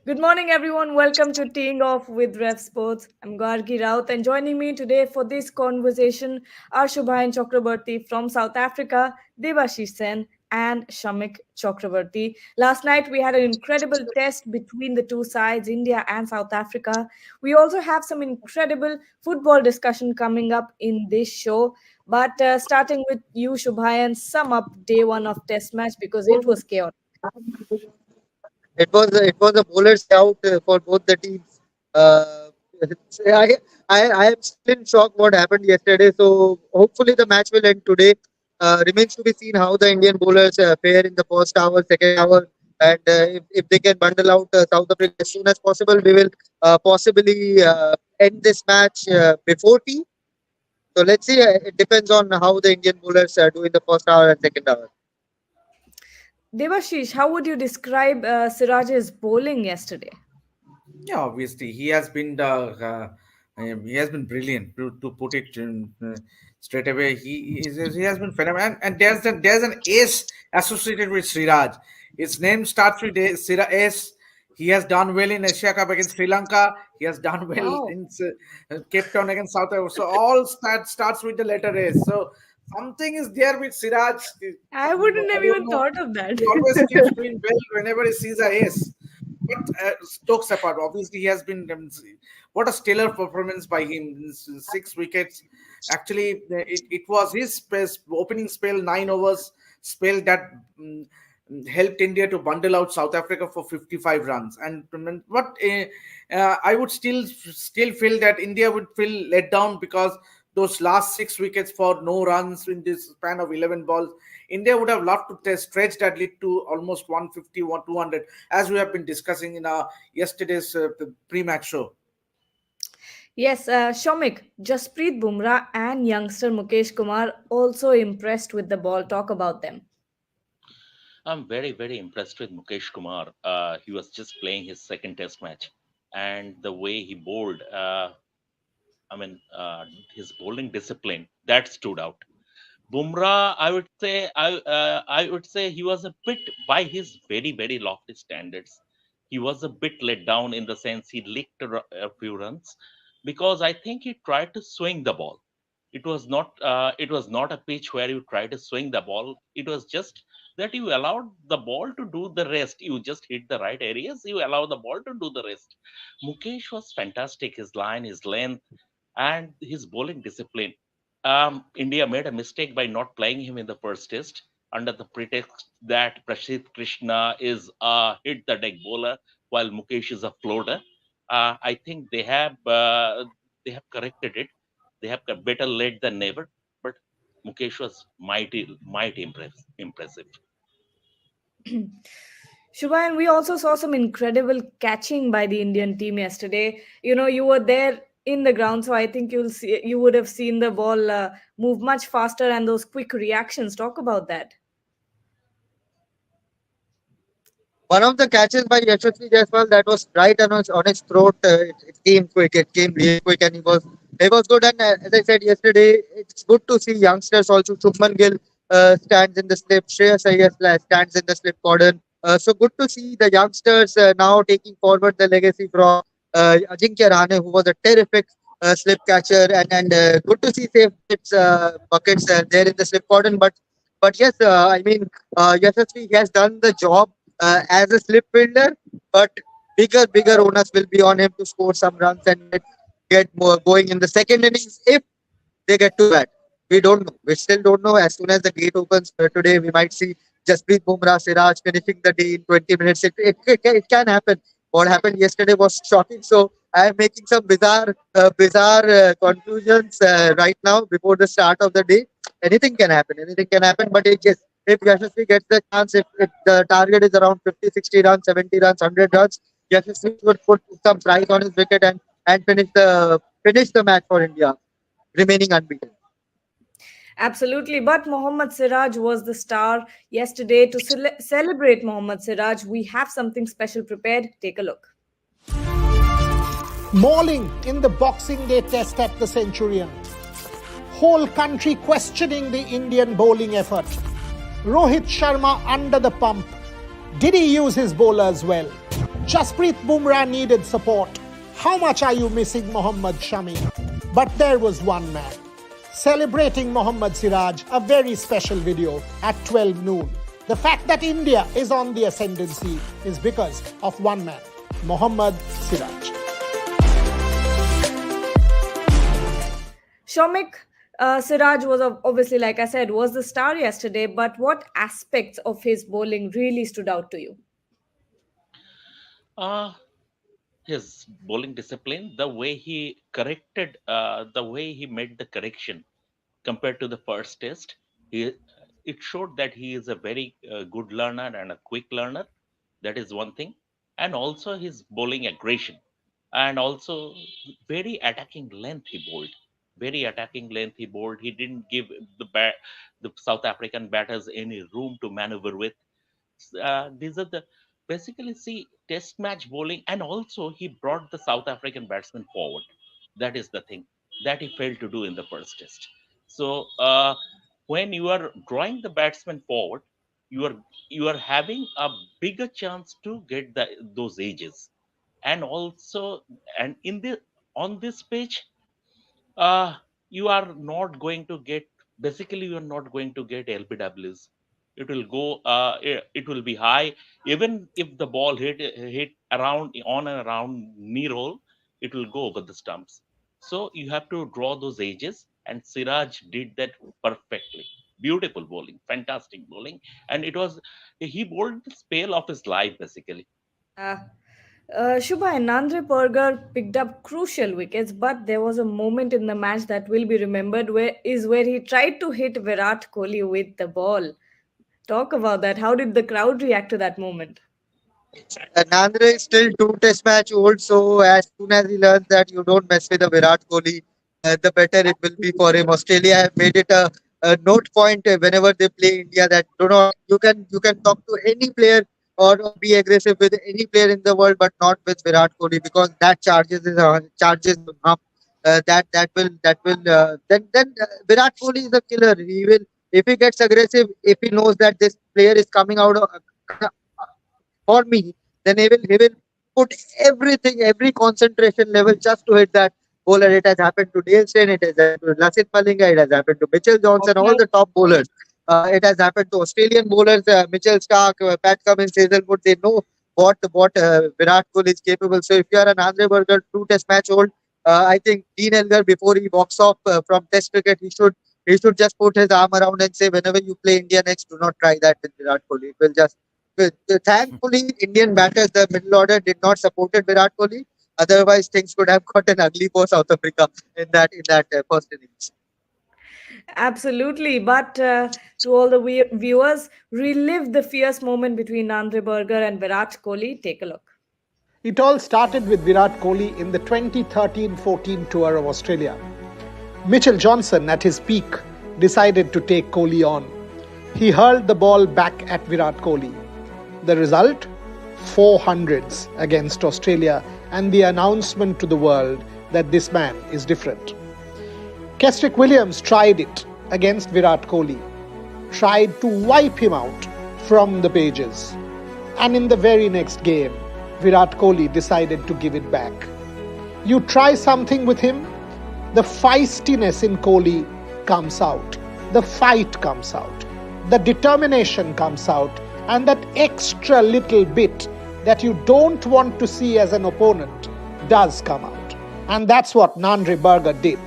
Good morning, everyone. Welcome to Teeing Off with RevSportz. I'm Gargi Raut, and joining me today for this conversation are Shubhayan Chakrabarti from South Africa, Devashish Sen, and Shamik Chakrabarti. Last night, we had an incredible test between the two sides, India and South Africa. We also have some incredible football discussion coming up in this show. But starting with you, Shubhayan, sum up day one of Test match because it was chaotic. It was a bowler's day out for both the teams. Uh, I am still in shock what happened yesterday. So hopefully the match will end today. Remains to be seen how the Indian bowlers fare in the first hour, second hour, and if they can bundle out South Africa as soon as possible, we will possibly end this match before tea. So let's see. It depends on how the Indian bowlers do in the first hour and second hour. Devashish, how would you describe Siraj's bowling yesterday? Yeah, obviously he has been brilliant to put it straight away. He has been phenomenal, and there's an ace associated with Siraj. His name starts with S. He has done well in Asia Cup against Sri Lanka. He has done well Wow. in Cape Town against South Africa. So all starts with the letter S. So something is there with Siraj. I wouldn't I have don't even know. thought of that. He always keeps doing well whenever he sees a ace. But Stokes apart, obviously he has been what a stellar performance by him. 6 wickets. Actually, it was his opening spell, 9 overs spell that helped India to bundle out South Africa for 55 runs. And what I would still feel that India would feel let down because those last 6 wickets for no runs in this span of 11 balls. India would have loved to stretch that lead to almost 150, 200, as we have been discussing in our yesterday's pre-match show. Yes, Shomik, Jasprit Bumrah and youngster Mukesh Kumar also impressed with the ball. Talk about them. I'm very, very impressed with Mukesh Kumar. He was just playing his second test match, and the way he bowled, I mean, his bowling discipline that stood out. Bumrah, I would say he was a bit by his very, very lofty standards. He was a bit let down in the sense he leaked a few runs because I think he tried to swing the ball. It was not a pitch where you try to swing the ball. It was just that you allowed the ball to do the rest. You just hit the right areas. You allow the ball to do the rest. Mukesh was fantastic. His line, his length, and his bowling discipline. India made a mistake by not playing him in the first test under the pretext that Prashid Krishna is a hit the deck bowler while Mukesh is a floater. I think they have corrected it. They have got better late than never. But Mukesh was mighty impressive. Shubhayan, we also saw some incredible catching by the Indian team yesterday. You know, you were there in the ground, so I think you would have seen the ball move much faster and those quick reactions. Talk about that. One of the catches by Yashasvi Jaiswal that was right on his throat. It came quick. It came really quick, and he was good. And as I said yesterday, it's good to see youngsters also. Shubman Gill stands in the slip. Shreyas Iyer stands in the slip cordon. So good to see the youngsters now taking forward the legacy from Ajinkya Rahane, who was a terrific slip catcher, and good to see safe buckets there in the slip cordon. But yes, I mean, Yashasvi has done the job as a slip fielder, but bigger onus will be on him to score some runs and get more going in the second innings if they get to bat. We don't know. We still don't know. As soon as the gate opens today, we might see Jasprit Bumrah, Siraj finishing the day in 20 minutes. It can happen. What happened yesterday was shocking. So I am making some bizarre conclusions right now before the start of the day. Anything can happen. Anything can happen. But if Yashasvi gets the chance, if the target is around 50, 60 runs, 70 runs, 100 runs, Yashasvi would put some price on his wicket and finish the match for India, remaining unbeaten. Absolutely. But Mohammad Siraj was the star yesterday. To celebrate Mohammad Siraj, we have something special prepared. Take a look. Mauling in the Boxing Day test at the Centurion. Whole country questioning the Indian bowling effort. Rohit Sharma under the pump. Did he use his bowlers well? Jasprit Bumrah needed support. How much are you missing Mohammad Shami? But there was one man celebrating Mohammad Siraj, a very special video at 12 noon. The fact that India is on the ascendancy is because of one man, Mohammad Siraj. Shomik, Siraj was obviously, like I said, was the star yesterday, but what aspects of his bowling really stood out to you? Uh, his bowling discipline, the way he made the correction compared to the first test, he, it showed that he is a very good learner and a quick learner. That is one thing, and also his bowling aggression, and also very attacking length he bowled. Very attacking length he bowled. He didn't give the South African batters any room to maneuver with. These are the basically see test match bowling, and also he brought the South African batsmen forward. That is the thing that he failed to do in the first test. So when you are drawing the batsman forward, you are having a bigger chance to get those edges, and also and in the on this page uh, you are not going to get basically you are not going to get lbws. It will go it will be high. Even if the ball hit around on and around knee roll, it will go over the stumps. So you have to draw those edges, and Siraj did that perfectly. Beautiful bowling, fantastic bowling, and it was he bowled the spell of his life basically. Yeah. Shubha and Nandre Pergar picked up crucial wickets, but there was a moment in the match that will be remembered where he tried to hit Virat Kohli with the ball. Talk about that. How did the crowd react to that moment? Nandre is still two test match old, so as soon as he learns that you don't mess with a Virat Kohli, the better it will be for him. Australia have made it a note point whenever they play India that do not you can talk to any player or be aggressive with any player in the world, but not with Virat Kohli because that charges on him. Then Virat Kohli is a killer. He will if he gets aggressive, if he knows that this player is coming out of for me, then he will put everything, every concentration level just to hit that bowler. It has happened to Dale Steyn, it has happened to Lasith Malinga, it has happened to Mitchell Johnson, all the top bowlers. It has happened to Australian bowlers, Mitchell Stark, Pat Cummins, Hazelwood. They know what Virat Kohli is capable. So if you are an Andre Burger, two test match old, I think Dean Elgar before he walks off from Test cricket, he should just put his arm around and say, whenever you play India next, do not try that with Virat Kohli. It will just thankfully, Indian batters, the middle order, did not support Virat Kohli. Otherwise, things could have gotten ugly for South Africa in that first innings. Absolutely. But to all the viewers, relive the fierce moment between Nandre Burger and Virat Kohli. Take a look. It all started with Virat Kohli in the 2013-14 tour of Australia. Mitchell Johnson, at his peak, decided to take Kohli on. He hurled the ball back at Virat Kohli. The result? 400s against Australia and the announcement to the world that this man is different. Kesrick Williams tried it against Virat Kohli, tried to wipe him out from the pages. And in the very next game, Virat Kohli decided to give it back. You try something with him, the feistiness in Kohli comes out, the fight comes out, the determination comes out, and that extra little bit that you don't want to see as an opponent does come out. And that's what Nandre Burger did.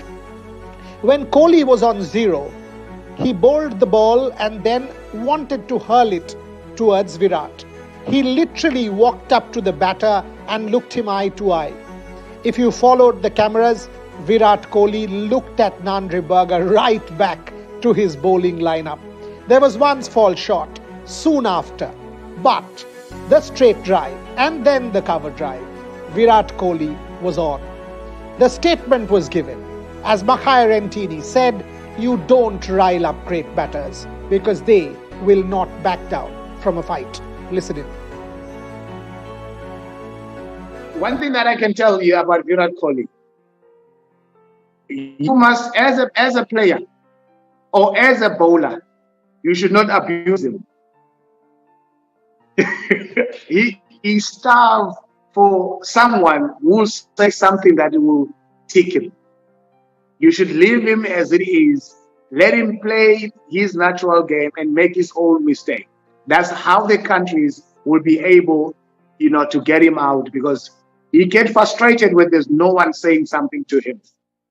When Kohli was on zero, he bowled the ball and then wanted to hurl it towards Virat. He literally walked up to the batter and looked him eye to eye. If you followed the cameras, Virat Kohli looked at Nandre Burger right back to his bowling lineup. There was one fall shot soon after, but the straight drive and then the cover drive, Virat Kohli was on. The statement was given. As Makhaya Rentini said, you don't rile up great batters because they will not back down from a fight. Listen in. One thing that I can tell you about Virat Kohli, you must, as a player or as a bowler, you should not abuse him. He starved for someone who will say something that will tick him. You should leave him as it is. Let him play his natural game and make his own mistake. That's how the countries will be able, to get him out because he get frustrated when there's no one saying something to him.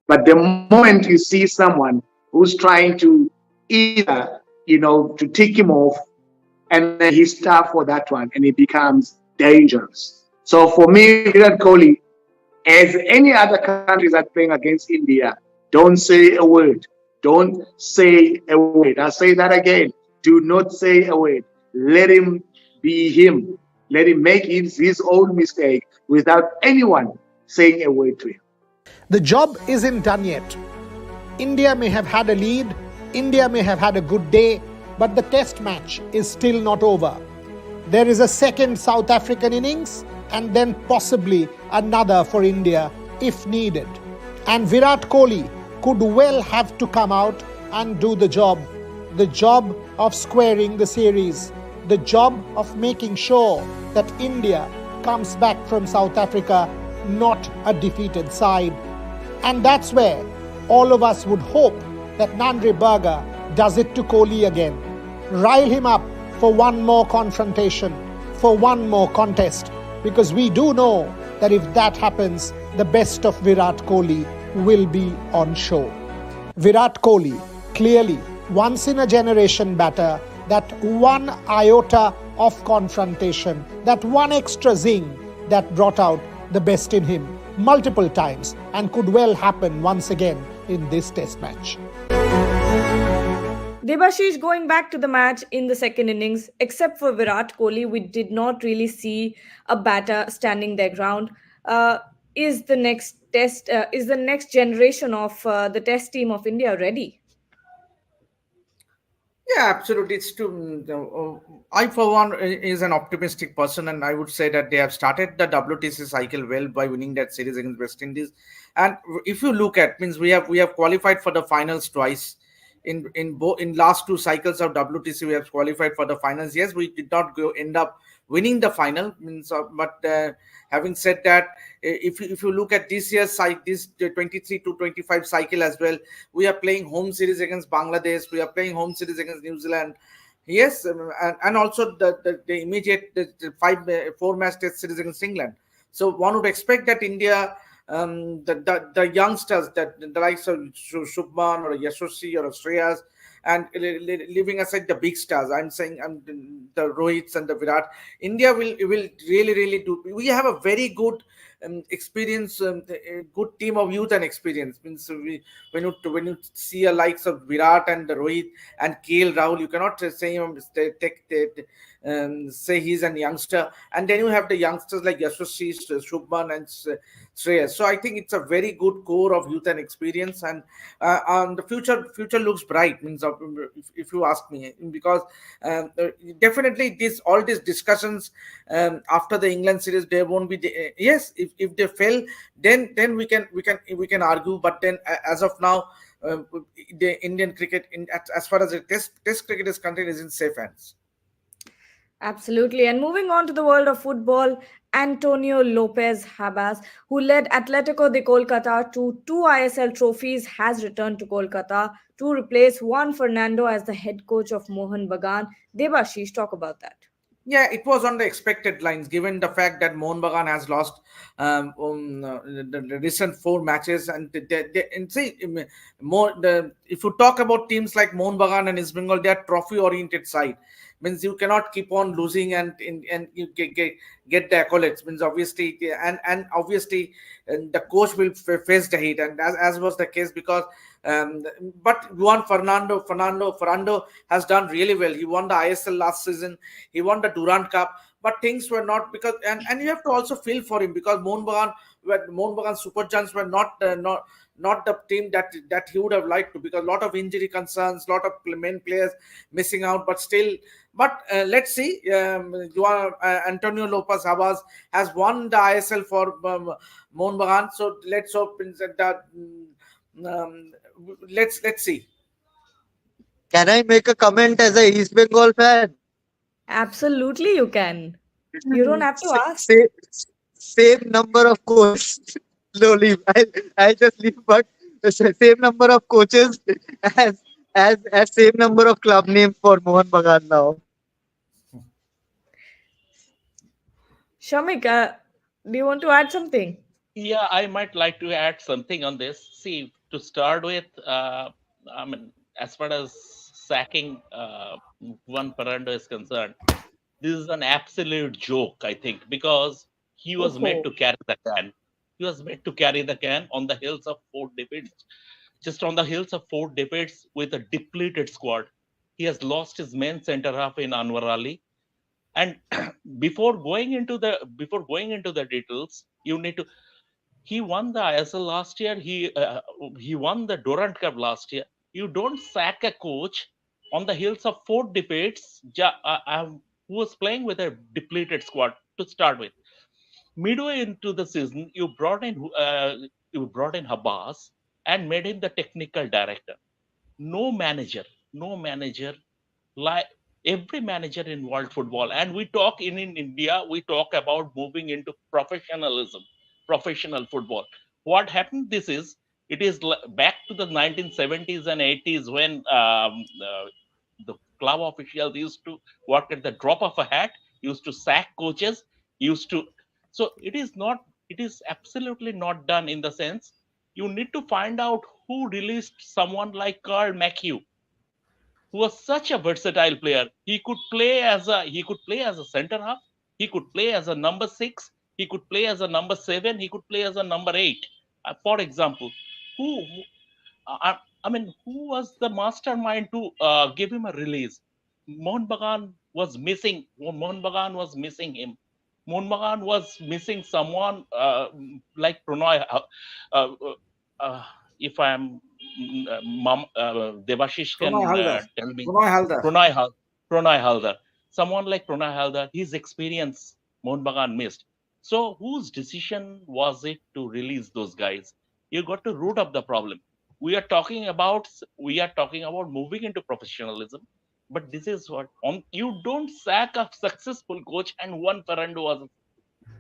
But the moment you see someone who's trying to either, to tick him off, and then he's tough for that one, and it becomes dangerous. So for me, Virat Kohli, as any other countries are playing against India, don't say a word. Don't say a word. I'll say that again. Do not say a word. Let him be him. Let him make his own mistake without anyone saying a word to him. The job isn't done yet. India may have had a lead, India may have had a good day, but the test match is still not over. There is a second South African innings and then possibly another for India if needed. And Virat Kohli could well have to come out and do the job of squaring the series, the job of making sure that India comes back from South Africa not a defeated side. And that's where all of us would hope that Nandri Berger does it to Kohli again. Rile him up for one more confrontation, for one more contest, because we do know that if that happens, the best of Virat Kohli will be on show. Virat Kohli, clearly once in a generation batter, that one iota of confrontation, that one extra zing that brought out the best in him multiple times and could well happen once again in this test match. Debashish, going back to the match in the second innings, except for Virat Kohli, we did not really see a batter standing their ground. Is the next test, is the next generation of the test team of India ready? Yeah, absolutely. It's true. I, for one, is an optimistic person, and I would say that they have started the WTC cycle well by winning that series against West Indies. And if you look at, means we have qualified for the finals twice. In last two cycles of WTC, we have qualified for the finals. Yes, we did not end up winning the final. But having said that, if you look at this year's cycle, this 23 to 25 cycle as well, we are playing home series against Bangladesh. We are playing home series against New Zealand. Yes, and also the immediate four match test series against England. So one would expect that India, the youngsters, that the likes of Shubman or Yashasvi or Shreyas, and leaving aside the big stars, I'm saying the Rohits and the Virat, India will really do. We have a very good experience, a good team of youth and experience. Means when you see a likes of Virat and Rohit and KL Rahul, you cannot say say he's a youngster. And then you have the youngsters like Yashasvi, Shubman, and Shreyas. So I think it's a very good core of youth and experience, and the future looks bright. Means if you ask me, because definitely all these discussions after the England series, there won't be yes, if they fail, then we can argue. But then as of now, the Indian cricket, as far as the test cricket is concerned, is in safe hands. Absolutely. And moving on to the world of football, Antonio Lopez Habas, who led Atletico de Kolkata to two ISL trophies, has returned to Kolkata to replace Juan Fernando as the head coach of Mohan Bagan. Debashish, talk about that. Yeah, it was on the expected lines, given the fact that Mohun Bagan has lost the recent four matches, and see if you talk about teams like Mohun Bagan and East Bengal, they are trophy-oriented side. Means you cannot keep on losing and you get the accolades. Means obviously obviously the coach will face the heat, and as was the case, because but Juan Fernando has done really well. He won the ISL last season. He won the Durand Cup, but things were not, because and you have to also feel for him, because Mohun Bagan Super Giants were not the team that he would have liked to, because a lot of injury concerns, lot of main players missing out. But still, let's see. Antonio Lopez Habas has won the ISL for Mohun Bagan, so let's hope that let's see. Can I make a comment as a East Bengal fan? Absolutely, you can. You don't have to ask. Say, same number of coaches. No, leave. I just leave, but the same number of coaches as as same number of club names for Mohan Bagan now. Shamik, do you want to add something? Yeah, I might like to add something on this. See, to start with, I mean, as far as sacking Juan Fernando is concerned, this is an absolute joke, I think, because he was made Oh, to carry the can. He was made to carry the can on the hills of four defeats, just on the hills of four defeats with a depleted squad. He has lost his main center half in Anwar Ali, and before going into the details, you need to he won the ISL last year. He won the Durant Cup last year. You don't sack a coach on the heels of four defeats who was playing with a depleted squad to start with. Midway into the season, you brought in Habas and made him the technical director. No manager, no manager like every manager in world football, and we talk in India, we talk about moving into professionalism, professional football. What happened, this is it is back to the 1970s and 80s when the club officials used to work at the drop of a hat, used to sack coaches, used to so it is absolutely not done. In the sense, you need to find out who released someone like Carl McHugh, who was such a versatile player. He could play as a center half. He could play as a number six. He could play as a number seven. He could play as a number eight. For example, who I mean, who was the mastermind to give him a release? Mohun Bagan was missing. Mohun Bagan was missing him. Mohun Bagan was missing someone like Pranay. Uh, uh, if I'm Devashish Pranay can Haldar. tell me. Pranay Haldar. Pranay, Pranay Haldar. Someone like Pranay Haldar, his experience Mohun Bagan missed. So whose decision was it to release those guys? You got to root up the problem. We are talking about moving into professionalism, but this is what on you don't sack a successful coach, and one Ferrando was a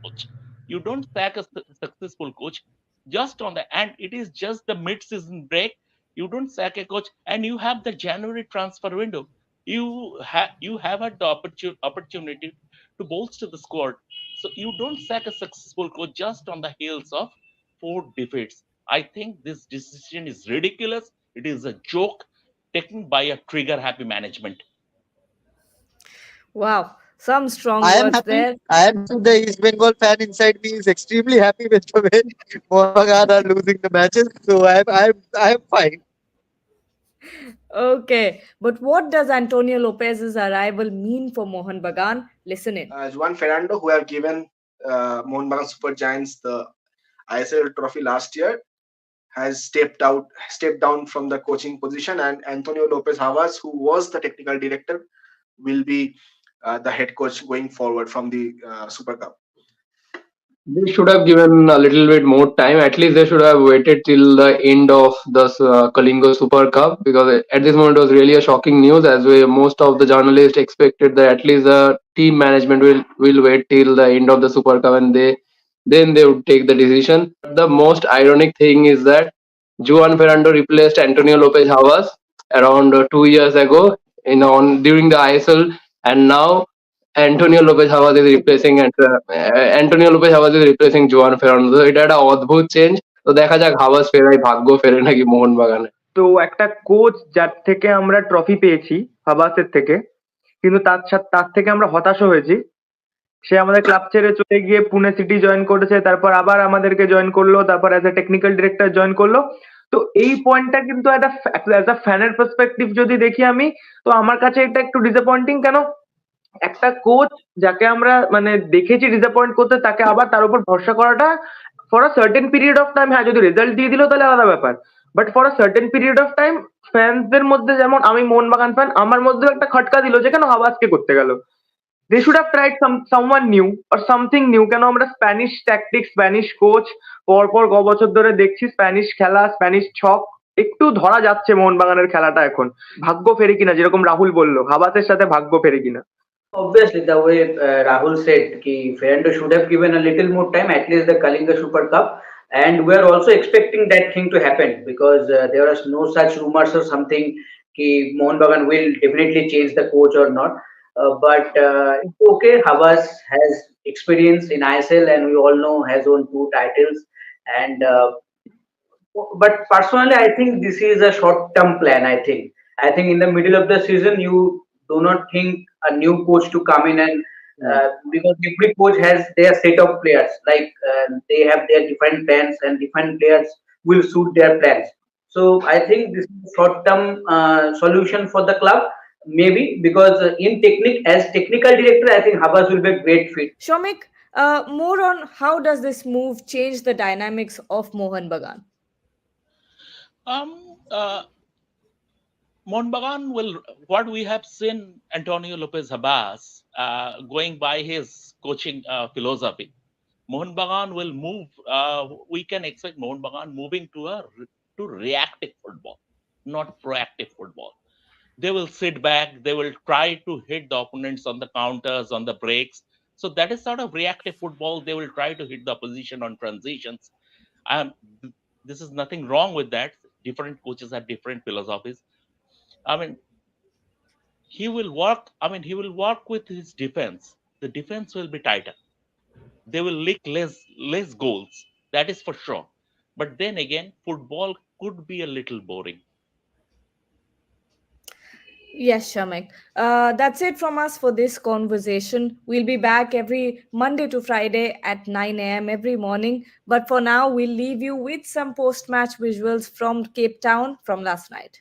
coach. You don't sack a successful coach just on the and it is just the mid-season break. You don't sack a coach, and you have the January transfer window. You have had the opportunity to bolster the squad. So you don't sack a successful coach just on the heels of four defeats. I think this decision is ridiculous. It is a joke taken by a trigger-happy management. wow. Some strong I am words happy. there. I am happy. The East Bengal fan inside me is extremely happy with the way Mohan Bagan are losing the matches. So I'm fine. Okay, but what does Antonio Lopez's arrival mean for Mohan Bagan? Listen in. Juan Fernando, who have given Mohun Bagan Super Giants the ISL trophy last year, has stepped down from the coaching position, and Antonio Lopez Havas, who was the technical director, will be the head coach going forward from the Super Cup. They should have given a little bit more time. At least they should have waited till the end of the Kalingo Super Cup, because at this moment it was really a shocking news, as most of the journalists expected that at least the team management will wait till the end of the Super Cup, and then they would take the decision. The most ironic thing is that Juan Fernando replaced Antonio Lopez Havas around 2 years ago during the ISL, and now Antonio Lopez Havas is replacing Juan Fernando. So এটা একটা অদ্ভুত change. তো দেখা যাক হাভাস ফেরাই ভাগ্য ফেরে নাকি মোহনবাগানে। তো একটা কোচ যার থেকে আমরা ট্রফি পেয়েছি হাবাসের থেকে, কিন্তু তার থেকে আমরা হতাশ হয়েছি। সে আমাদের ক্লাব ছেড়ে চলে গিয়ে পুনে সিটি জয়েন করেছে, তারপর আবার আমাদেরকে জয়েন করলো, তারপর as a technical director join করলো। তো এই পয়েন্টটা কিন্তু অ্যাজ আ ফ্যানের পার্সপেক্টিভ যদি দেখি আমি, তো আমার কাছে এটা একটু ডিসঅ্যাপয়েন্টিং। কেন একটা কোচ যাকে আমরা মানে দেখেছি ডিসঅ্যাপয়েন্ট করতে, তাকে আবার তার উপর ভরসা করাটা for a certain period of time, হ্যাঁ যদি রেজাল্ট দিয়ে দিল তাহলে আলাদা ব্যাপার, but for a certain period of time ফ্যান্সদের মধ্যে, যেমন আমি মোহনবাগান ফ্যান, আমার মধ্যেও একটা খটকা দিল যে কেন হাবাসকে করতে গেল। They should have tried someone new or something new. কেন আমরা স্প্যানিশ ট্যাকটিক্স, স্প্যানিশ কোচ পরপর বছর ধরে দেখছি, স্প্যানিশ খেলা, স্প্যানিশ ছক একটু ধরা যাচ্ছে মোহনবাগানের খেলাটা এখন। ভাগ্য ফেরে কিনা, যেরকম রাহুল বললো, হাবাসের সাথে ভাগ্য ফেরে কিনা। Obviously, the way Rahul said, ki Fernando should have given a little more time, at least the Kalinga Super Cup, and we are also expecting that thing to happen because there are no such rumors or something ki Mohan Bagan will definitely change the coach or not. But it's okay. Havas has experience in ISL, and we all know has won 2 titles. And but personally, I think this is a short-term plan. I think in the middle of the season, you do not think a new coach to come in and because every coach has their set of players, like they have their different plans and different players will suit their plans. So I think this is a short-term solution for the club, maybe because in technique as technical director, I think Habas will be a great fit. Shomik, more on how does this move change the dynamics of Mohan Bagan? Um, uh, Monbagan will, what we have seen Antonio Lopez Habas going by his coaching philosophy. Mohun Bagan will move. We can expect Mohun Bagan moving to reactive football, not proactive football. They will sit back. They will try to hit the opponents on the counters, on the breaks. So that is sort of reactive football. They will try to hit the opposition on transitions. Um, this is nothing wrong with that. Different coaches have different philosophies. I mean, he will work. I mean, he will work with his defense. The defense will be tighter. They will lick less goals. That is for sure. But then again, football could be a little boring. Yes, Shamek. That's it from us for this conversation. We'll be back every Monday to Friday at 9 a.m. every morning. But for now, we'll leave you with some post match visuals from Cape Town from last night.